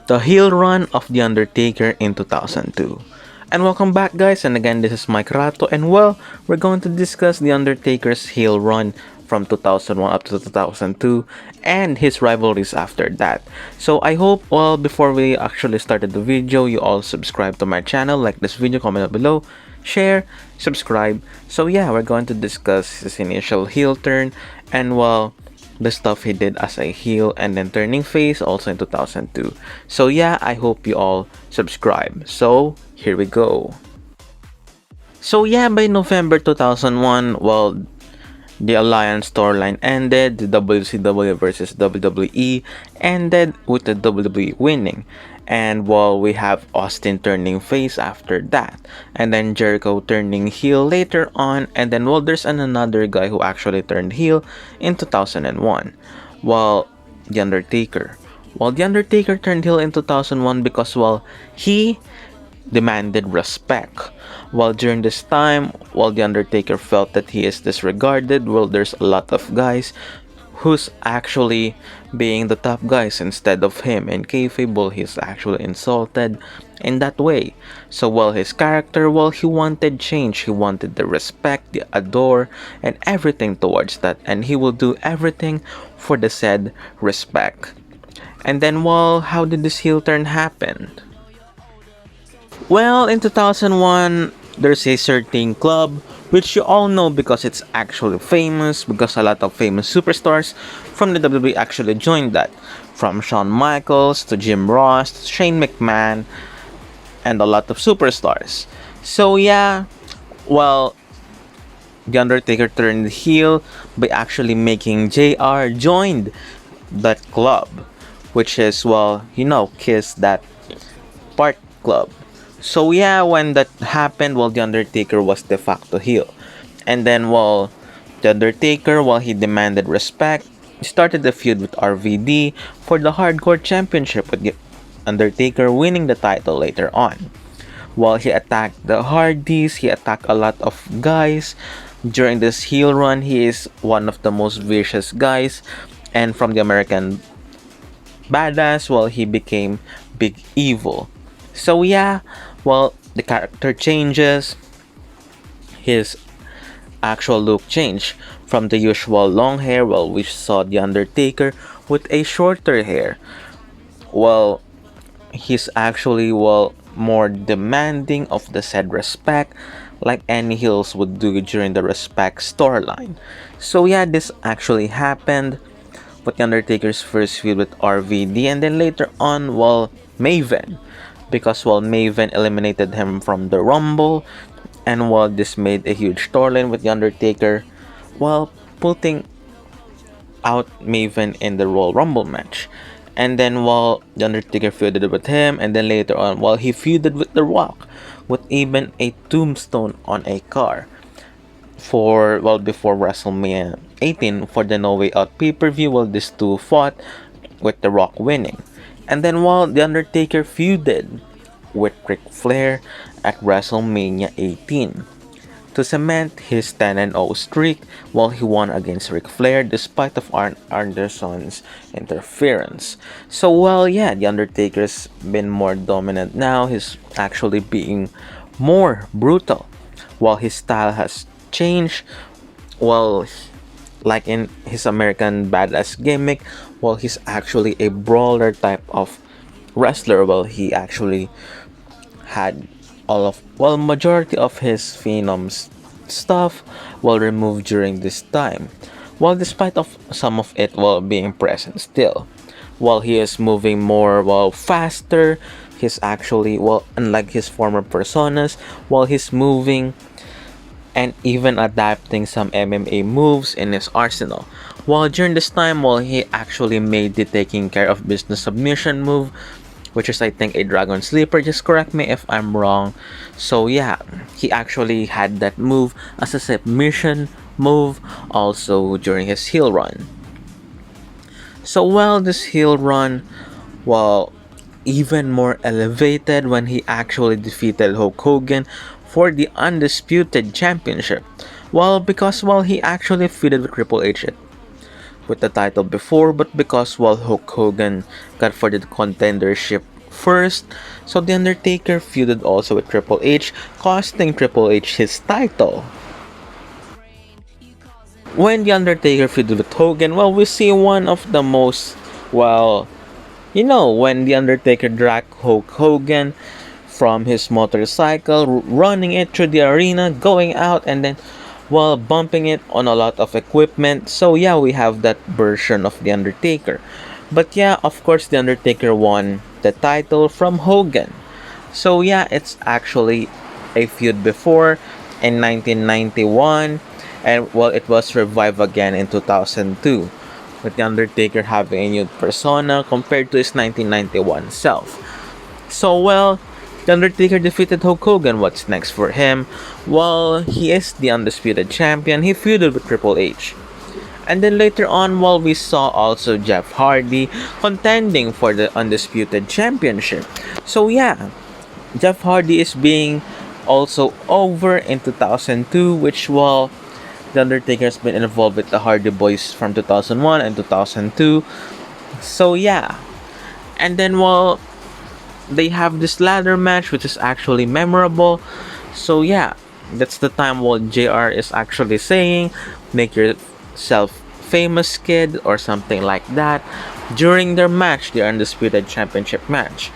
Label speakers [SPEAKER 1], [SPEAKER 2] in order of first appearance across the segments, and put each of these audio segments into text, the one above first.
[SPEAKER 1] The heel run of The Undertaker in 2002. And welcome back, guys, and again, this is Mikeratto, and well, we're going to discuss The Undertaker's heel run from 2001 up to 2002 and his rivalries after that. So I hope, well, before we actually started the video, you all subscribe to my channel, like this video, comment down below, share, subscribe. So yeah, we're going to discuss his initial heel turn and, well, the stuff he did as a heel and then turning face also in 2002. So yeah, I hope you all subscribe. So here we go. So yeah, by November 2001, well, the Alliance storyline ended, the WCW versus WWE ended with the WWE winning. And while we have Austin turning face after that, and then Jericho turning heel later on, and then well, there's another guy who actually turned heel in 2001. While The Undertaker. Well, The Undertaker turned heel in 2001 because, well, he demanded respect. While during this time, while The Undertaker felt that he is disregarded, well, there's a lot of guys who's actually being the top guys instead of him. In kayfabe, well, he's actually insulted in that way. So, well, his character, well, he wanted change. He wanted the respect, the adore, and everything towards that. And he will do everything for the said respect. And then, well, how did this heel turn happen? Well, in 2001, there's a certain club which you all know because it's actually famous, because a lot of famous superstars from the WWE actually joined that. From Shawn Michaels to Jim Ross to Shane McMahon and a lot of superstars. So yeah, well, The Undertaker turned heel by actually making JR joined that club, which is, well, Kiss That Part Club. So yeah, when that happened, well, The Undertaker was de facto heel. And then, well, The Undertaker, while he demanded respect, he started the feud with RVD for the Hardcore Championship, with The Undertaker winning the title later on. While he attacked the Hardys, he attacked a lot of guys. During this heel run, he is one of the most vicious guys. And from the American Badass, well, he became Big Evil. So yeah, well, the character changes, his actual look changed from the usual long hair. Well, we saw The Undertaker with a shorter hair. Well, he's actually, well, more demanding of the said respect, like any heels would do during the respect storyline. So yeah, this actually happened with The Undertaker's first feud with RVD, and then later on, well, Maven, because, well, Maven eliminated him from the Rumble, and, well, this made a huge storyline with The Undertaker, while putting out Maven in the Royal Rumble match. And then, while The Undertaker feuded with him, and then later on, while he feuded with The Rock, with even a tombstone on a car for, well, before WrestleMania 18 for the No Way Out pay-per-view. Well, these two fought with The Rock winning. And then, while The Undertaker feuded with Ric Flair at WrestleMania 18 to cement his 10-0 streak, while he won against Ric Flair despite of Arn Anderson's interference. So, well, yeah, The Undertaker's been more dominant now. He's actually being more brutal, while his style has changed. Well, like in his American Badass gimmick, well, he's actually a brawler type of wrestler. Well, he actually had majority of his Phenom's stuff well removed during this time. Well, despite of some of it being present still, while he is moving more faster, he's actually unlike his former personas, while he's moving and even adapting some MMA moves in his arsenal. While during this time, he actually made the taking care of business submission move, which is, I think, a Dragon Sleeper. Just correct me if I'm wrong. So yeah, he actually had that move as a submission move also during his heel run. So, well, this heel run, even more elevated when he actually defeated Hulk Hogan for the Undisputed Championship. Well, because, he actually feuded with Triple H with the title before, but because, Hulk Hogan got for the contendership first. So The Undertaker feuded also with Triple H, costing Triple H his title. When The Undertaker feuded with Hogan, well, we see one of the most, well, when The Undertaker dragged Hulk Hogan from his motorcycle, running it through the arena, going out, and then while bumping it on a lot of equipment. So yeah, we have that version of The Undertaker. But yeah, of course, The Undertaker won the title from Hogan. So yeah, it's actually a feud before in 1991, and well, it was revived again in 2002, with The Undertaker having a new persona compared to his 1991 self. So well, The Undertaker defeated Hulk Hogan. What's next for him? Well, he is the undisputed champion. He feuded with Triple H. And then later on, well, we saw also Jeff Hardy contending for the undisputed championship. So yeah, Jeff Hardy is being also over in 2002, which, well, The Undertaker has been involved with the Hardy Boys from 2001 and 2002. So yeah, and then, well, they have this ladder match which is actually memorable. So yeah, that's the time what JR is actually saying, make yourself famous, kid, or something like that, during their match, the undisputed championship match.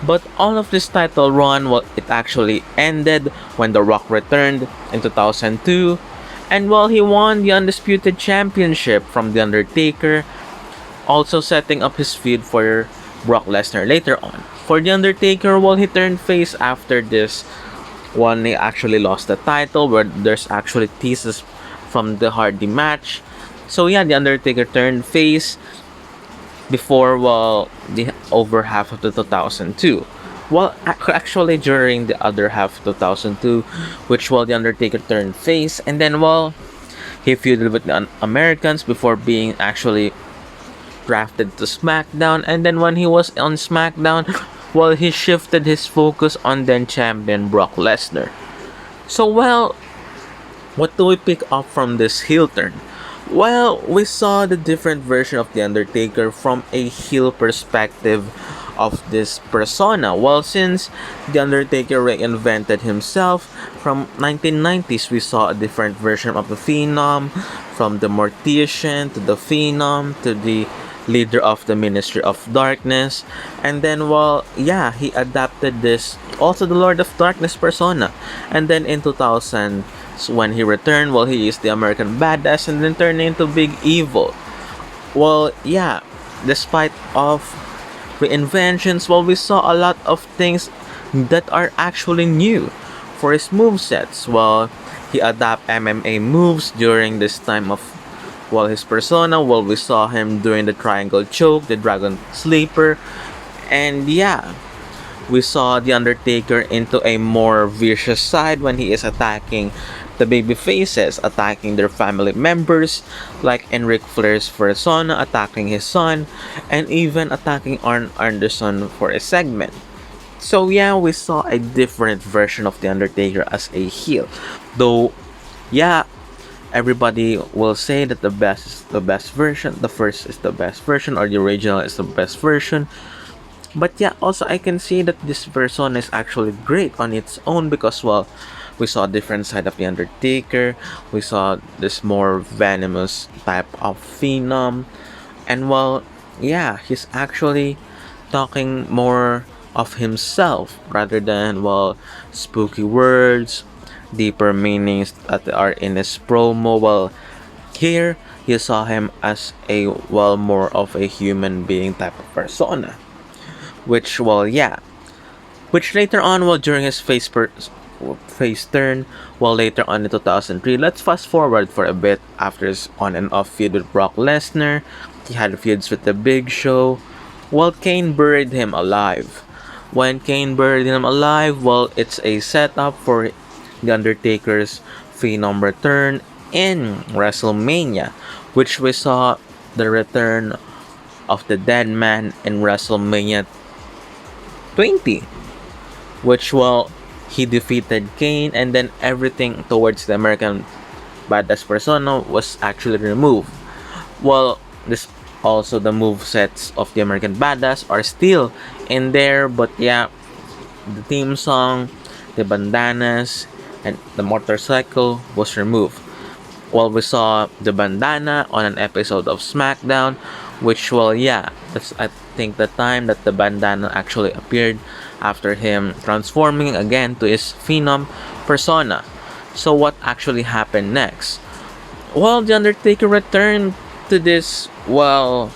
[SPEAKER 1] But all of this title run, well, it actually ended when The Rock returned in 2002, and well, he won the undisputed championship from The Undertaker, also setting up his feud for Brock Lesnar later on. For The Undertaker, well, he turned face after this one. He actually lost the title, where there's actually teases from the Hardy match. So yeah, The Undertaker turned face before, well, the over half of the 2002. Well, actually during the other half of 2002, which, well, The Undertaker turned face, and then, well, he feuded with the Americans before being actually drafted to SmackDown. And then when he was on SmackDown, well, he shifted his focus on then champion Brock Lesnar. So well, what do we pick up from this heel turn? Well, we saw the different version of The Undertaker from a heel perspective of this persona. Well, since The Undertaker reinvented himself from 1990s, we saw a different version of the Phenom, from the Mortician to the Phenom to the leader of the Ministry of Darkness. And then, well, yeah, he adapted this also the Lord of Darkness persona. And then in 2000, when he returned, well, he is the American Badass, and then turned into Big Evil. Well, yeah, despite of reinventions, well, we saw a lot of things that are actually new for his movesets. Well, he adapt MMA moves during this time of, well, his persona. Well, we saw him doing the triangle choke, the dragon sleeper, and yeah, we saw The Undertaker into a more vicious side when he is attacking the baby faces, attacking their family members, like in Ric Flair's persona, attacking his son, and even attacking Arn Anderson for a segment. So yeah, we saw a different version of The Undertaker as a heel. Though, yeah, everybody will say that the best is the best version, the first is the best version, or the original is the best version. But yeah, also I can see that this persona is actually great on its own because, well, we saw a different side of The Undertaker. We saw this more venomous type of Phenom. And, well, yeah, he's actually talking more of himself rather than, well, spooky words, deeper meanings that are in his promo. Well, here you saw him as a, well, more of a human being type of persona. Which, well, yeah. Which later on, well, during his face turn, well, later on in 2003, let's fast forward for a bit after his on and off feud with Brock Lesnar. He had feuds with the Big Show. Well, Kane buried him alive. When Kane buried him alive, well, it's a setup for The Undertaker's Phenom return in WrestleMania, which we saw the return of the Dead Man in WrestleMania 20, which, well, he defeated Kane, and then everything towards the American Badass persona was actually removed. Well, this Also, the move sets of the American Badass are still in there, but yeah, the theme song, the bandanas, and the motorcycle was removed. Well, we saw the bandana on an episode of SmackDown, which, well, yeah, that's I think the time that the bandana actually appeared after him transforming again to his Phenom persona. So, what actually happened next? Well, The Undertaker returned to this, well,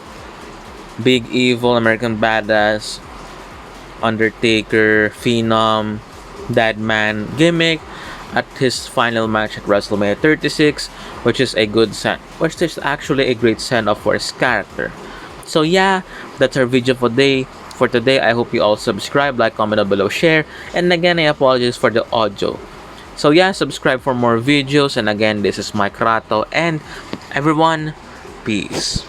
[SPEAKER 1] big evil American badass Undertaker, Phenom, Deadman gimmick at his final match at WrestleMania 36, which is actually a great send off for his character. So yeah, that's our video for today. I hope you all subscribe, like, comment down below, share, and again I apologize for the audio. So yeah, subscribe for more videos, and again this is Mikeratto, and everyone, peace.